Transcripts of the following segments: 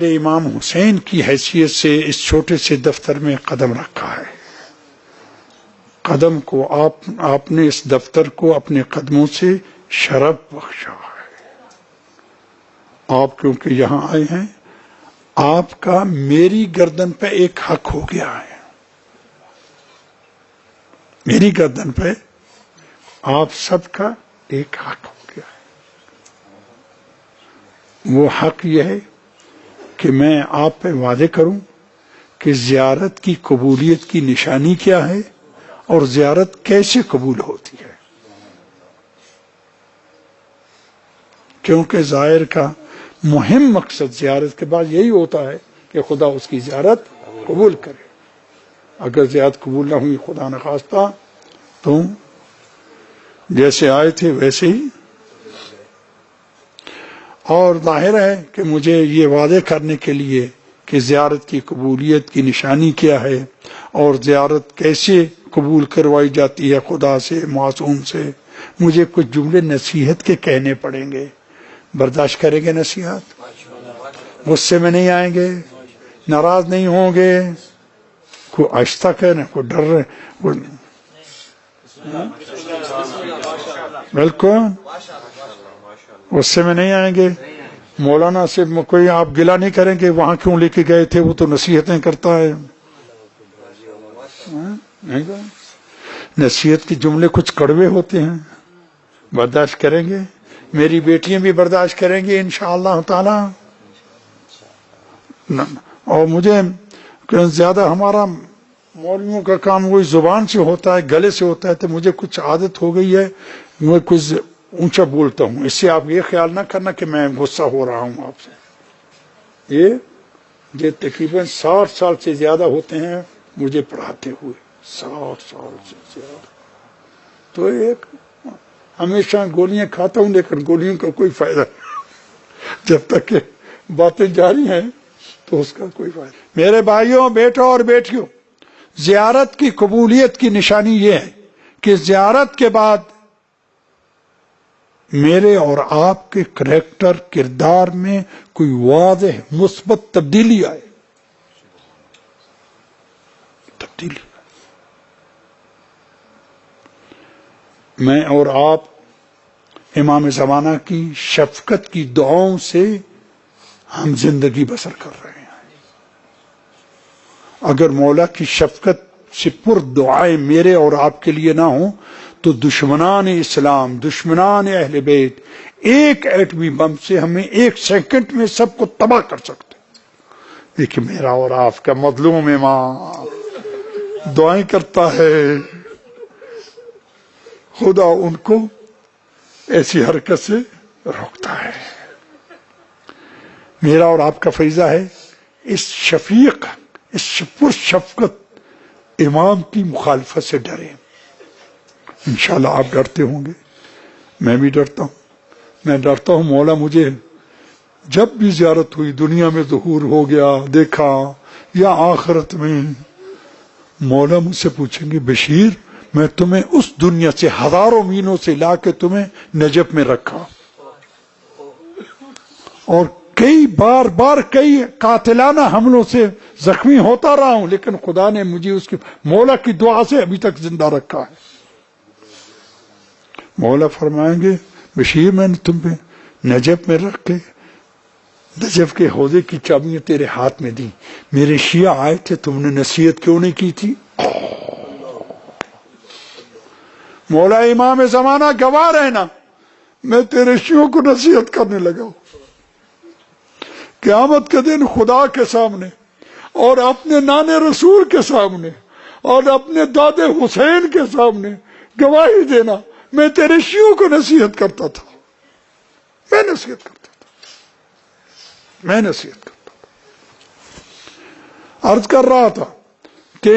میرے امام حسین کی حیثیت سے اس چھوٹے سے دفتر میں قدم رکھا ہے. قدم کو آپ نے اس دفتر کو اپنے قدموں سے شرف بخشا ہے. آپ کیونکہ یہاں آئے ہیں، آپ کا میری گردن پہ ایک حق ہو گیا ہے. میری گردن پہ آپ سب کا ایک حق ہو گیا ہے. وہ حق یہ ہے کہ میں آپ پہ وعدے کروں کہ زیارت کی قبولیت کی نشانی کیا ہے اور زیارت کیسے قبول ہوتی ہے. کیونکہ زائر کا مہم مقصد زیارت کے بعد یہی ہوتا ہے کہ خدا اس کی زیارت قبول کرے. اگر زیارت قبول نہ ہوئی خدا نخواستہ تو جیسے آئے تھے ویسے ہی. اور ظاہر ہے کہ مجھے یہ وعدے کرنے کے لیے کہ زیارت کی قبولیت کی نشانی کیا ہے اور زیارت کیسے قبول کروائی جاتی ہے خدا سے، معصوم سے، مجھے کچھ جملے نصیحت کے کہنے پڑیں گے. برداشت کریں گے نصیحت؟ غصے میں نہیں آئیں گے؟ ناراض نہیں ہوں گے؟ کوئی آہستہ کہنا، کوئی ڈر رہے، بالکل غصے میں نہیں آئیں گے. مولانا سے کوئی آپ گلہ نہیں کریں گے وہاں کیوں لے کے گئے تھے، وہ تو نصیحتیں کرتا ہے. نصیحت کے جملے کچھ کڑوے ہوتے ہیں، برداشت کریں گے. میری بیٹیاں بھی برداشت کریں گی انشاءاللہ تعالی. اور مجھے زیادہ ہمارا مولویوں کا کام وہی زبان سے ہوتا ہے، گلے سے ہوتا ہے، تو مجھے کچھ عادت ہو گئی ہے میں کچھ اونچا بولتا ہوں. اس سے آپ یہ خیال نہ کرنا کہ میں غصہ ہو رہا ہوں آپ سے. یہ تقریباً 60 سال سے زیادہ ہوتے ہیں مجھے پڑھاتے ہوئے، 60 سال سے زیادہ. تو ایک ہمیشہ گولیاں کھاتا ہوں لیکن گولیوں کا کوئی فائدہ نہیں. جب تک کہ باتیں جاری ہیں تو اس کا کوئی فائدہ نہیں. میرے بھائیوں، بیٹوں اور بیٹیوں، زیارت کی قبولیت کی نشانی یہ ہے کہ زیارت کے بعد میرے اور آپ کے کریکٹر، کردار میں کوئی واضح مثبت تبدیلی آئے. تبدیلی. میں اور آپ امام زمانہ کی شفقت کی دعاؤں سے ہم زندگی بسر کر رہے ہیں. اگر مولا کی شفقت سے پر دعائیں میرے اور آپ کے لیے نہ ہوں تو دشمنان اسلام، دشمنان اہل بیت ایک ایٹمی بم سے ہمیں 1 سیکنڈ میں سب کو تباہ کر سکتے. لیکن میرا اور آپ کا مظلوم امام دعائیں کرتا ہے، خدا ان کو ایسی حرکت سے روکتا ہے. میرا اور آپ کا فریضہ ہے اس شفیق، اس پر شفقت امام کی مخالفت سے ڈریں. انشاءاللہ آپ ڈرتے ہوں گے، میں بھی ڈرتا ہوں. میں ڈرتا ہوں مولا مجھے جب بھی زیارت ہوئی، دنیا میں ظہور ہو گیا، دیکھا، یا آخرت میں، مولا مجھ سے پوچھیں گے بشیر میں تمہیں اس دنیا سے ہزاروں مینوں سے لا کے تمہیں نجف میں رکھا اور کئی بار کئی قاتلانہ حملوں سے زخمی ہوتا رہا ہوں، لیکن خدا نے مجھے اس کی مولا کی دعا سے ابھی تک زندہ رکھا ہے. مولا فرمائیں گے بشیر میں نے تم پہ نجف میں رکھ کے نجف کے حوضے کی چابیاں تیرے ہاتھ میں دی. میرے شیعہ آئے تھے، تم نے نصیحت کیوں نہیں کی تھی؟ مولا امام زمانہ گواہ رہنا، میں تیرے شیعوں کو نصیحت کرنے لگا ہوں. قیامت کے دن خدا کے سامنے اور اپنے نانے رسول کے سامنے اور اپنے دادے حسین کے سامنے گواہی دینا، میں تیرے شیعوں کو نصیحت کرتا تھا. میں نصیحت کرتا تھا. عرض کر رہا تھا کہ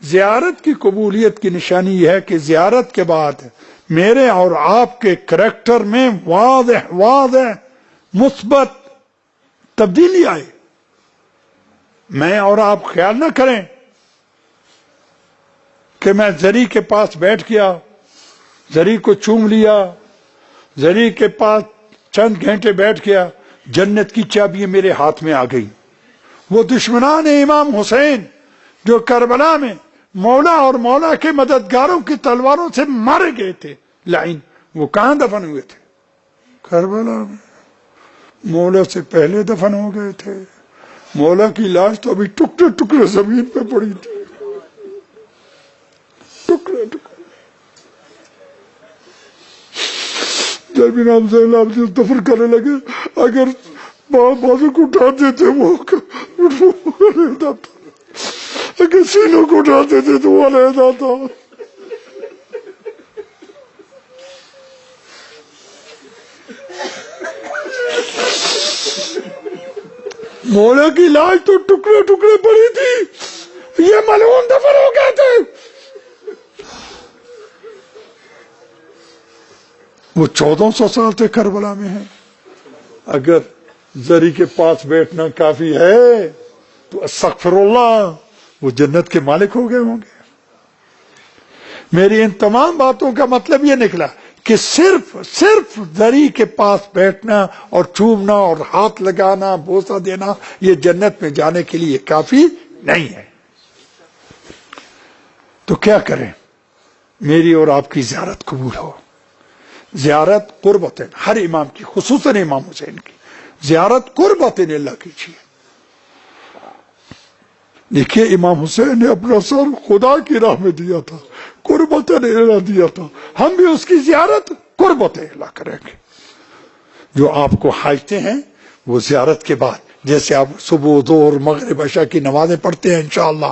زیارت کی قبولیت کی نشانی یہ ہے کہ زیارت کے بعد میرے اور آپ کے کریکٹر میں واضح مثبت تبدیلی آئے. میں اور آپ خیال نہ کریں کہ میں زری کے پاس بیٹھ گیا، زری کو چوم لیا، زری کے پاس چند گھنٹے بیٹھ گیا، جنت کی چابیاں میرے ہاتھ میں آ گئی. وہ دشمنان امام حسین جو کربلا میں مولا اور مولا کے مددگاروں کی تلواروں سے مارے گئے تھے لعین، وہ کہاں دفن ہوئے تھے؟ کربلا میں۔ مولا سے پہلے دفن ہو گئے تھے۔ مولا کی لاش تو ابھی ٹکڑے ٹکڑے زمین پہ پڑی تھی، ٹکڑے ٹکڑے۔ جب امام زین العابدین دفن کرنے لگے، اگر بازو کو اٹھاتے تھے وہ علیحدہ تھا، اگر سینوں کو اٹھاتے تھے تو وہ علیحدہ تھا۔ مولا کی لاش تو ٹکڑے ٹکڑے پڑی تھی، یہ ملعون دفن ہو گئے تھے۔ وہ 1400 سال سے کربلا میں ہیں۔ اگر زری کے پاس بیٹھنا کافی ہے تو استغفر اللہ، وہ جنت کے مالک ہو گئے ہوں گے۔ میری ان تمام باتوں کا مطلب یہ نکلا کہ صرف زری کے پاس بیٹھنا اور چومنا اور ہاتھ لگانا، بوسہ دینا، یہ جنت میں جانے کے لیے کافی نہیں ہے۔ تو کیا کریں؟ میری اور آپ کی زیارت قبول ہو۔ زیارت قربت ہر امام کی، خصوصاً امام حسین کی زیارت قربت اللہ کیجیے۔ دیکھیے امام حسین نے اپنا سر خدا کی راہ میں دیا تھا، قربت اللہ دیا تھا، ہم بھی اس کی زیارت قربت اللہ کریں گے۔ جو آپ کو حاجتیں ہیں وہ زیارت کے بعد، جیسے آپ صبح ظہر مغرب عشاء کی نمازیں پڑھتے ہیں انشاءاللہ،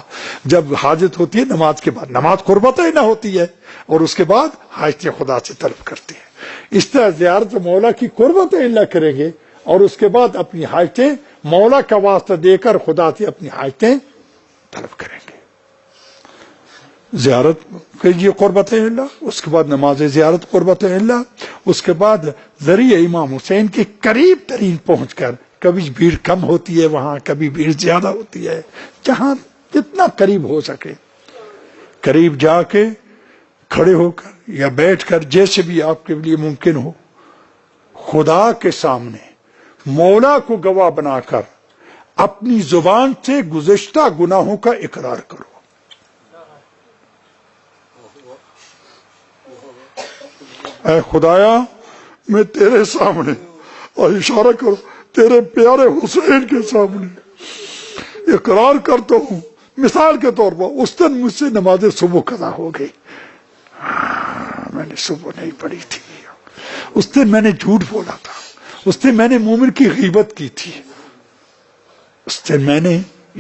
جب حاجت ہوتی ہے نماز کے بعد، نماز قربت اللہ ہوتی ہے، اور اس کے بعد حاجتیں خدا سے طلب کرتے ہیں۔ اس طرح زیارت مولا کی قربت اللہ کریں گے، اور اس کے بعد اپنی حاجتیں مولا کا واسطہ دے کر خدا سے اپنی حاجتیں طلب کریں گے۔ زیارت کیجیے قربت اللہ، اس کے بعد نماز زیارت قربت اللہ، اس کے بعد ذریعہ امام حسین کے قریب ترین پہنچ کر، کبھی بھیڑ کم ہوتی ہے وہاں، کبھی بھیڑ زیادہ ہوتی ہے، جہاں جتنا قریب ہو سکے قریب جا کے کھڑے ہو کر یا بیٹھ کر، جیسے بھی آپ کے لیے ممکن ہو، خدا کے سامنے مولا کو گواہ بنا کر اپنی زبان سے گزشتہ گناہوں کا اقرار کرو۔ اے خدایا، میں تیرے سامنے، اور اشارہ کرو تیرے پیارے حسین کے سامنے اقرار کرتا ہوں، مثال کے طور پر اس دن مجھ سے نماز صبح قضا ہو گئی، میں نے صبح نہیں پڑھی تھی، اس دن میں نے جھوٹ بولا تھا، اس دن میں نے مومن کی غیبت کی تھی، اس دن میں نے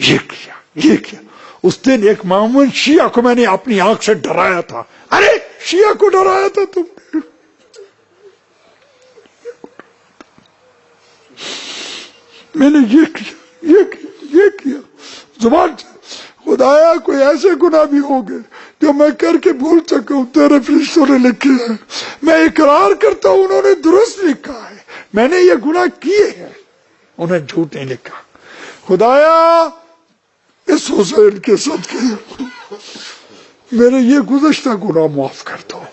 یہ کیا، اس دن ایک مومن شیعہ کو میں نے اپنی آنکھ سے ڈرایا تھا۔ ارے شیعہ کو ڈرایا تھا تم نے، میں نے یہ کیا زبان سے۔ خدایا کوئی ایسے گناہ بھی ہو گئے جو میں کر کے بھول سکوں، تیرے فرشتوں نے لکھے ہیں، میں اقرار کرتا ہوں انہوں نے درست لکھا ہے، میں نے یہ گناہ کیے ہیں، انہیں جھوٹ نہیں لکھا۔ خدایا اس حسین کے صدقے میرے یہ گزشتہ گناہ معاف کر دو،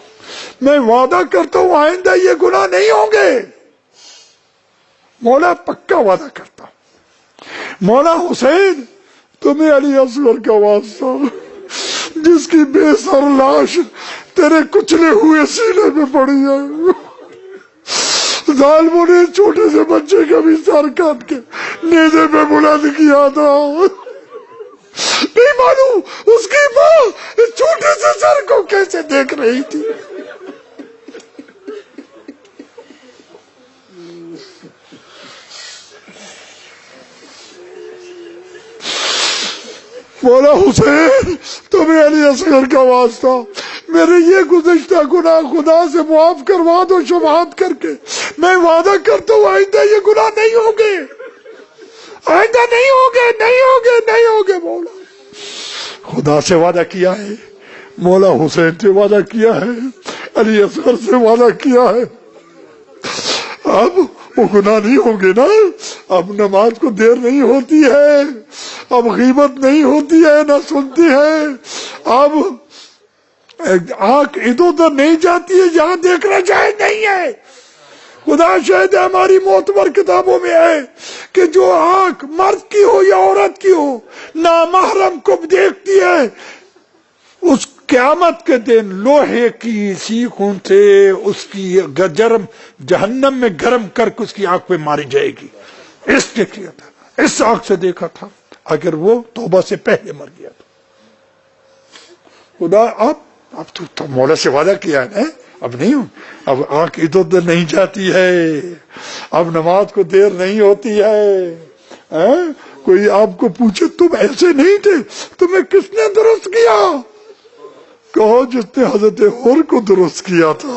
میں وعدہ کرتا ہوں آئندہ یہ گناہ نہیں ہوں گے، مولا پکا وعدہ کرتا ہوں۔ مولا حسین، تمہیں علی اصغر کا واسطہ، جس کی بے سر لاش تیرے کچلے ہوئے سینے میں پڑی ہے، ظالموں نے چھوٹے سے بچے کا بھی سر کاٹ کے نیزے میں بلند کیا تھا، نہیں معلوم اس کی ماں اس چھوٹے سے سر کو کیسے دیکھ رہی تھی۔ مولا حسین، تمہیں علی اصغر کا واسطہ میرے یہ گزشتہ گناہ خدا سے معاف کروا دو، شفاعت کر کے میں وعدہ کرتا ہوں آئندہ یہ گناہ نہیں ہوں گے، آئندہ نہیں ہوں گے۔ مولا خدا سے وعدہ کیا ہے، مولا حسین سے وعدہ کیا ہے، علی اصغر سے وعدہ کیا ہے، اب وہ گناہ نہیں ہوں گے نا، اب نماز کو دیر نہیں ہوتی ہے، اب غیبت نہیں ہوتی ہے، نہ سنتی ہے، اب آنکھ ادھر ادھر نہیں جاتی ہے، جہاں دیکھنا چاہے نہیں ہے، خدا شاہد ہے ہماری معتبر کتابوں میں ہے کہ جو آنکھ مرد کی ہو یا عورت کی ہو نامحرم کو دیکھتی ہے، اس قیامت کے دن لوہے کی سیخوں سے اس کی جرم جہنم میں گرم کر کے اس کی آنکھ پہ ماری جائے گی. اس نے کیا تھا، اس آنکھ سے دیکھا تھا اگر وہ توبہ سے پہلے مر گیا تو. خدا اب تو مولا سے وعدہ کیا ہے، اب نہیں ہوں، اب آنکھ ادھر ادھر نہیں جاتی ہے، اب نماز کو دیر نہیں ہوتی ہے. کوئی آپ کو پوچھے تم ایسے نہیں تھے، تمہیں کس نے درست کیا؟ کہو جس نے حضرت حور کو درست کیا تھا.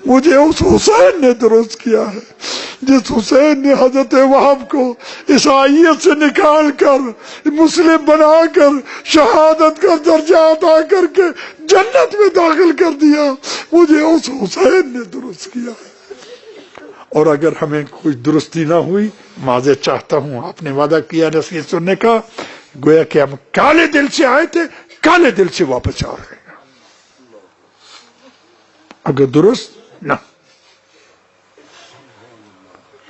مجھے اس حسین نے درست کیا ہے، جس حسین نے حضرت وہب کو عیسائیت سے نکال کر مسلم بنا کر شہادت کا درجہ عطا کر کے جنت میں داخل کر دیا، مجھے اس حسین نے درست کیا ہے. اور اگر ہمیں کوئی درستی نہ ہوئی، معذرت چاہتا ہوں، آپ نے وعدہ کیا نصیحت سننے کا، گویا کہ ہم کالے دل سے آئے تھے، کالے دل سے واپس آ رہے ہیں. اگر درست نہ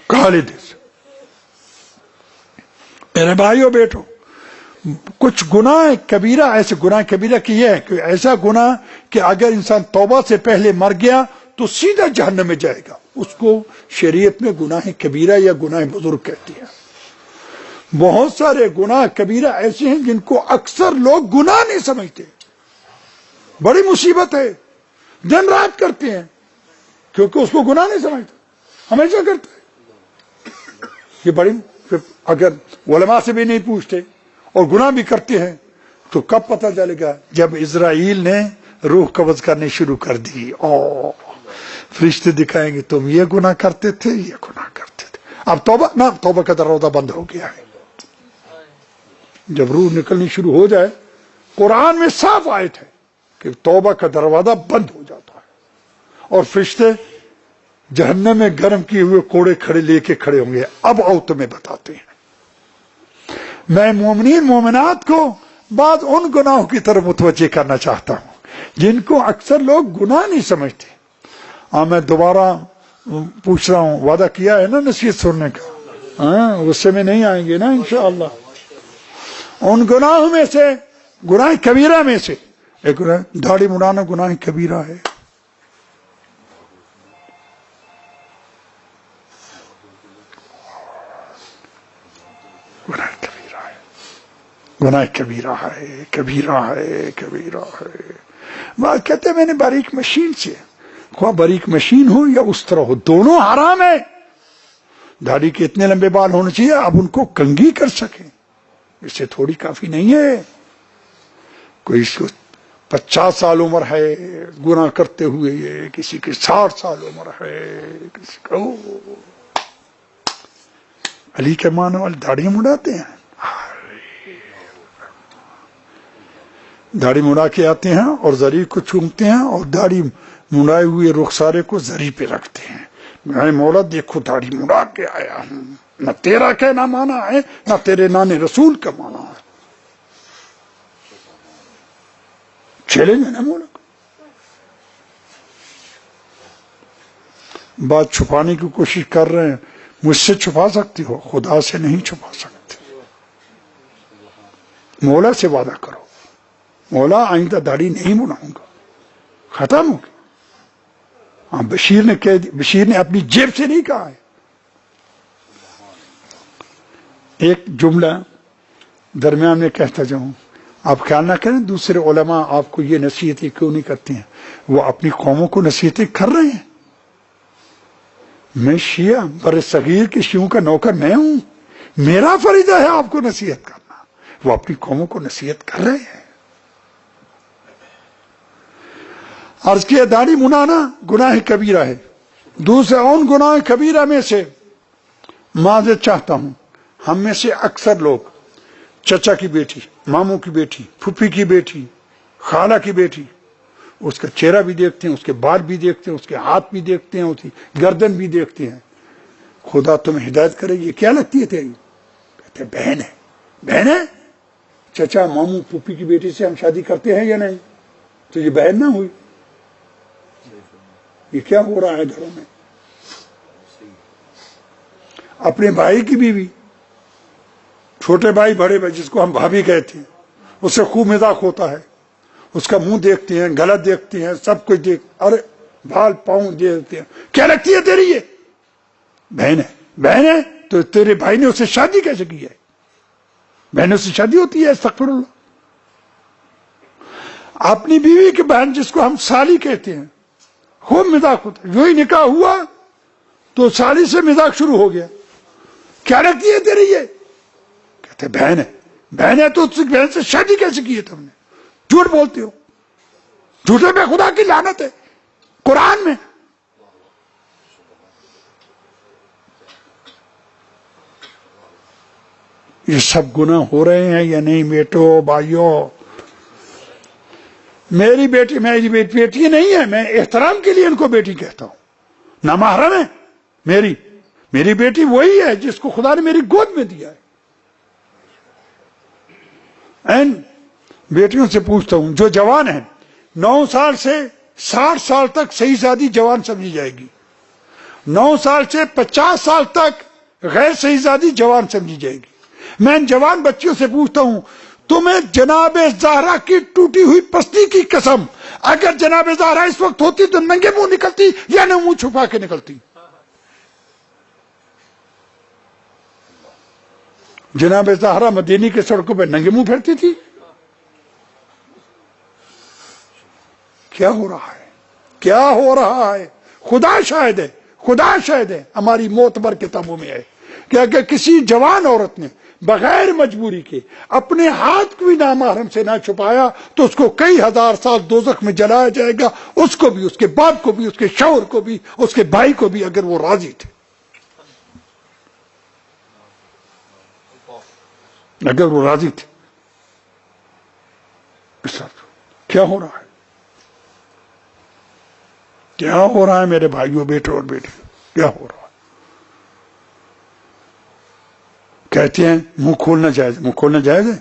کالے دل سے. میرے بھائیو بیٹو، کچھ گناہ کبیرہ، ایسے گناہ کبیرہ کی ہے کہ ایسا گناہ کہ اگر انسان توبہ سے پہلے مر گیا تو سیدھا جہنم میں جائے گا، اس کو شریعت میں گناہ کبیرہ یا گناہ بزرگ کہتے ہیں. بہت سارے گناہ کبیرہ ایسے ہیں جن کو اکثر لوگ گناہ نہیں سمجھتے، بڑی مصیبت ہے، دن رات کرتے ہیں کیونکہ اس کو گناہ نہیں سمجھتے، ہمیشہ کرتے ہیں. یہ بڑی، اگر علماء سے بھی نہیں پوچھتے اور گناہ بھی کرتے ہیں تو کب پتہ چلے گا؟ جب اسرائیل نے روح قبض کرنے شروع کر دی، فرشتے دکھائیں گے تم یہ گناہ کرتے تھے، یہ گناہ کرتے تھے. اب توبہ کا دروازہ بند ہو گیا ہے. جب روح نکلنی شروع ہو جائے، قرآن میں صاف آیت ہے کہ توبہ کا دروازہ بند ہو جاتا ہے اور فرشتے جہنم میں گرم کیے ہوئے کوڑے کھڑے لے کے کھڑے ہوں گے. اب آؤ تمہیں بتاتے ہیں. میں مومنین مومنات کو بعض ان گناہوں کی طرف متوجہ کرنا چاہتا ہوں جن کو اکثر لوگ گناہ نہیں سمجھتے. میں دوبارہ پوچھ رہا ہوں، وعدہ کیا ہے نا نصیحت سننے کا، غصے میں نہیں آئیں گے نا انشاءاللہ. ان گناہوں میں سے، گناہ کبیرہ میں سے ایک داڑھی مڑانا گناہ کبیرہ ہے. گناہ کبیرہ ہے، گناہ کبیرہ ہے، کبیرہ ہے، کبیرہ ہے. بات کہتے ہیں میں نے باریک مشین سے، خواہ باریک مشین ہو یا اس طرح ہو، دونوں حرام ہے. داڑھی کے اتنے لمبے بال ہونے چاہیے اب ان کو کنگھی کر سکیں، اس سے تھوڑی کافی نہیں ہے. کوئی 50 سال عمر ہے گناہ کرتے ہوئے، یہ کسی کی 60 سال عمر ہے، کسی کو علی کے معنی والے داڑھی مڑاتے ہیں، داڑھی مڑا کے آتے ہیں اور زری کو چومتے ہیں اور داڑھی مڑائے ہوئے رخسارے کو زری پہ رکھتے ہیں. میں مولا دیکھو داڑھی مڑا کے آیا ہوں، نہ تیرا کہنا مانا ہے نہ تیرے نانے رسول کا مانا ہے. چیلنج ہے نا مولا. بات چھپانے کی کوشش کر رہے ہیں، مجھ سے چھپا سکتی ہو، خدا سے نہیں چھپا سکتی. مولا سے وعدہ کرو، مولا آئندہ داڑھی نہیں بناؤں گا، ختم ہو گیا. ہاں بشیر نے اپنی جیب سے نہیں کہا ہے. ایک جملہ درمیان میں کہتا جاؤں، آپ خیال نہ کریں دوسرے علماء آپ کو یہ نصیحتیں کیوں نہیں کرتے ہیں، وہ اپنی قوموں کو نصیحتیں کر رہے ہیں. میں شیعہ بر صغیر کے شیعوں کا نوکر میں ہوں، میرا فریضہ ہے آپ کو نصیحت کرنا. وہ اپنی قوموں کو نصیحت کر رہے ہیں. عرض کیا داڑھی منانا گناہ کبیرہ ہے. دوسرا ان گناہ کبیرہ میں سے معذرت چاہتا ہوں، ہم میں سے اکثر لوگ چچا کی بیٹی، ماموں کی بیٹی، پھوپھی کی بیٹی، خالہ کی بیٹی، اس کا چہرہ بھی دیکھتے ہیں، اس کے بال بھی دیکھتے ہیں، اس کے ہاتھ بھی دیکھتے ہیں، اس کی گردن بھی دیکھتے ہیں. خدا تمہیں ہدایت کرے، یہ کیا لگتی ہے تیری؟ کہتے ہیں بہن ہے. بہن ہے؟ چچا ماموں پھوپھی کی بیٹی سے ہم شادی کرتے ہیں یا نہیں؟ تو یہ بہن نہ ہوئی؟ یہ کیا ہو رہا ہے گھروں میں؟ اپنے بھائی کی بیوی، چھوٹے بھائی بڑے بھائی جس کو ہم بھابھی کہتے ہیں، اس سے خوب مذاق ہوتا ہے، اس کا منہ دیکھتے ہیں، گلا دیکھتے ہیں، سب کچھ ارے بال پاؤں دیکھتے ہیں، کیا لگتی ہے تیری؟ یہ بہن ہے. بہن ہے تو تیرے بھائی نے اس سے شادی کیسے کی ہے؟ بہنوں سے شادی ہوتی ہے؟ استغفر اللہ. اپنی بیوی کی بہن جس کو ہم سالی کہتے ہیں، خوب مذاق ہوتا ہے. یوں ہی نکاح ہوا تو سالی سے مذاق شروع ہو گیا، کیا لگتی ہے تیری؟ یہ کہتے بہن ہے. بہن ہے تو اس بہن سے شادی کیسے کی ہے تم نے؟ جھوٹ بولتے ہو. جھوٹے پہ خدا کی لعنت ہے قرآن میں. یہ سب گناہ ہو رہے ہیں یا نہیں بیٹو بھائیوں؟ میری بیٹی نہیں ہے، میں احترام کے لیے ان کو بیٹی کہتا ہوں. نامحرم ہے میری بیٹی وہی ہے جس کو خدا نے میری گود میں دیا ہے. این بیٹیوں سے پوچھتا ہوں جو جوان ہیں، 9 سال سے 60 سال تک صحیح شادی جوان سمجھی جائے گی، 9 سال سے 50 سال تک غیر صحیح شادی جوان سمجھی جائے گی. میں ان جوان بچیوں سے پوچھتا ہوں تمہیں جناب زہرا کی ٹوٹی ہوئی پستی کی قسم، اگر جناب زہرا اس وقت ہوتی تو ننگے منہ نکلتی یا نہ منہ چھپا کے نکلتی؟ جناب زہرا مدینے کے سڑکوں پہ ننگے منہ پھرتی تھی. کیا ہو رہا ہے؟ کیا ہو رہا ہے؟ خدا شاہد ہے ہماری معتبر کتابوں میں ہے کہ اگر کسی جوان عورت نے بغیر مجبوری کے اپنے ہاتھ کو بھی نامحرم سے نہ چھپایا تو اس کو کئی ہزار سال دوزخ میں جلایا جائے گا، اس کو بھی، اس کے باپ کو بھی، اس کے شوہر کو بھی، اس کے بھائی کو بھی، اگر وہ راضی تھے. اگر وہ راضی تھے. کیا ہو رہا ہے؟ کیا ہو رہا ہے میرے بھائیوں، بیٹے اور بیٹے؟ کیا ہو رہا ہے؟ کہتے ہیں منہ کھولنا جائز ہے.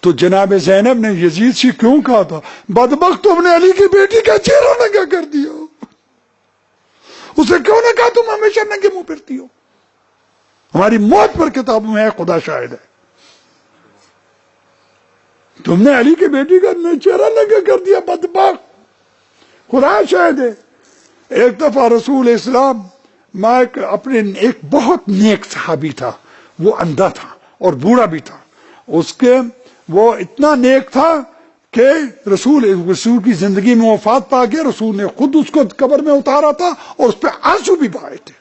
تو جناب زینب نے یزید سے کیوں کہا تھا بدبخت تم نے علی کی بیٹی کا چہرہ ننگا کر دیا؟ اسے کیوں نہ کہا تم ہمیشہ ننگے منہ پھرتی ہو؟ ہماری موت پر کتابوں میں ہے، خدا شاہد ہے. تم نے علی کی بیٹی کا چہرہ ننگا کر دیا، بدبخت. خدا شاہد ہے. ایک دفعہ رسول اسلام اپنے ایک بہت نیک صحابی تھا، وہ اندھا تھا اور بوڑھا بھی تھا. وہ اتنا نیک تھا کہ رسول کی زندگی میں وفات پا گیا. رسول نے خود اس کو قبر میں اتارا تھا اور اس پہ آنسو بھی بہائے تھے.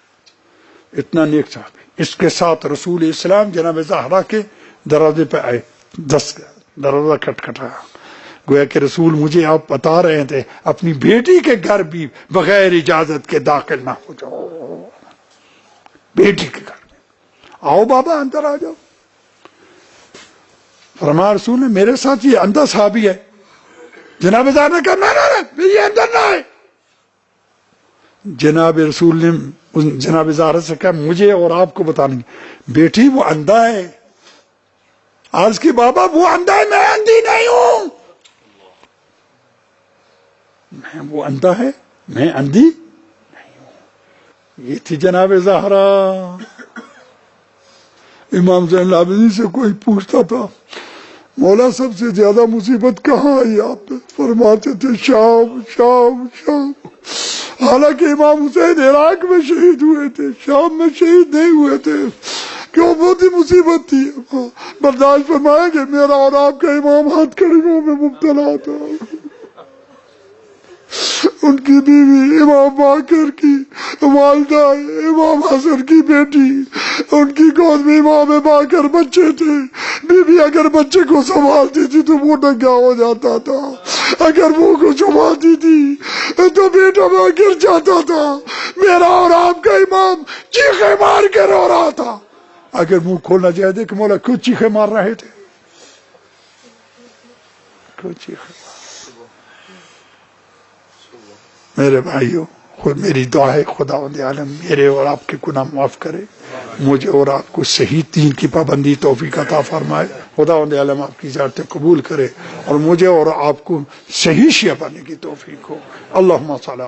اتنا نیک صحابی. اس کے ساتھ رسول اسلام جناب زہرا کے دروازے پہ آئے. دروازہ کھٹکھٹایا. گویا کہ رسول مجھے آپ بتا رہے تھے اپنی بیٹی کے گھر بھی بغیر اجازت کے داخل نہ ہو جاؤ. بیٹی کے گھر میں آؤ بابا اندر آ جاؤ. فرمایا رسول نے میرے ساتھ یہ اندھا صحابی ہے. جناب زہرا نے کہا نہ یہ اندر نہ آئے. جناب رسول نے جناب زہرا سے کہا مجھے اور آپ کو بتانے بیٹی وہ اندھا ہے. عرض کی بابا وہ اندھا ہے، میں اندھی نہیں ہوں. وہ اندھا ہے، میں اندھی نہیں ہوں. یہ تھی جناب زہرا. امام زین العابدین سے کوئی پوچھتا تھا مولا سب سے زیادہ مصیبت کہاں آئی آپ پہ؟ فرماتے تھے شام شام شام. حالانکہ امام حسین عراق میں شہید ہوئے تھے، شام میں شہید نہیں ہوئے تھے. کیوں؟ بہت ہی مصیبت تھی. برداشت فرمایا کہ میرا اور آپ کا امام ہاتھ کڑیوں میں مبتلا تھا. ان کی بیوی امام باقر کی والدہ امام حسن کی بیٹی، ان کی گود میں امام باقر بچے تھے. بیوی اگر بچے کو سنبھالتی تھی تو وہ ننگا ہو جاتا تھا، اگر وہ کو چھپاتی تھی تو بیٹا میں گر جاتا تھا. میرا اور آپ کا امام چیخے مار کے رو رہا تھا. اگر منہ کھولنا چاہتے کہ مولا کیوں چیخے مار رہے تھے؟ کیوں چیخے؟ میرے بھائیوں، خود میری دعا ہے خداوند عالم میرے اور آپ کے گناہ معاف کرے، مجھے اور آپ کو صحیح دین کی پابندی توفیق عطا فرمائے. خداوند عالم آپ کی زیارتیں قبول کرے اور مجھے اور آپ کو صحیح شیعہ بننے کی توفیق ہو. اللہم صلی